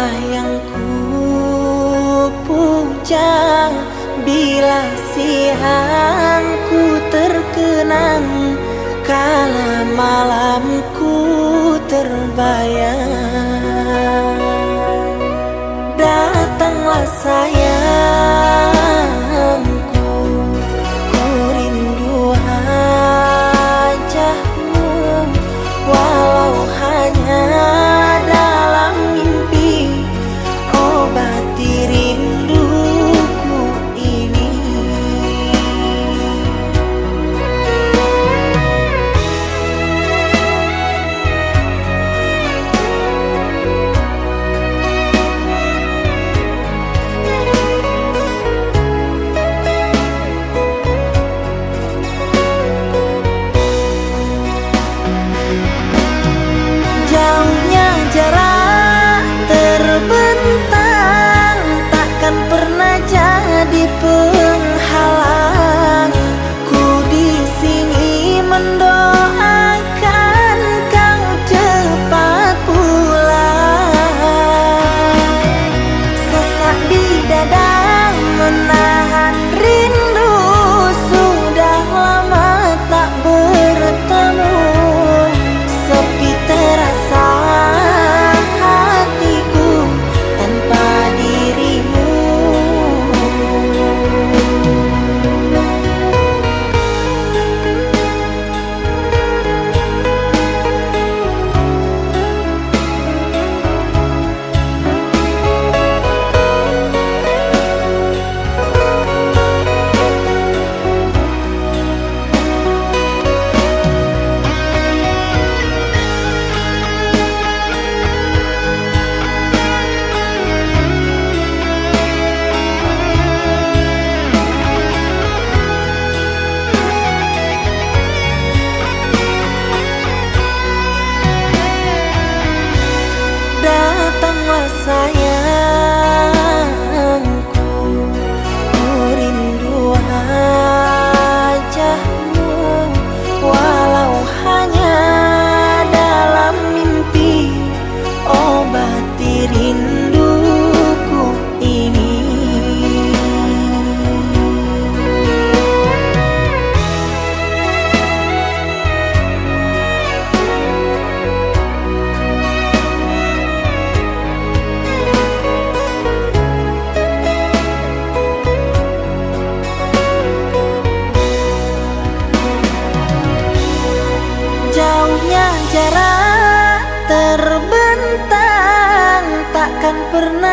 Engkaulah yang ku puja, bila siangku terkenang, kala malamku terbayang. Datanglah sayangku, ku rindu wajahmu, walau hanya dalam mimpi, obati rinduku ini. Jauhnya jarak terbentang, takkan pernah jadi penghalang. Ku di sini mendoakan kau cepat pulang. Sesak di dada menahan rindu, sudah lama tak bertemu. Sepi terasa hatiku tanpa dirimu. Datanglah sayangku, ku rindu wajahmu, walau hanya dalam mimpi, obati rinduku ini. Jauhnya jarak terbentang, takkan pernah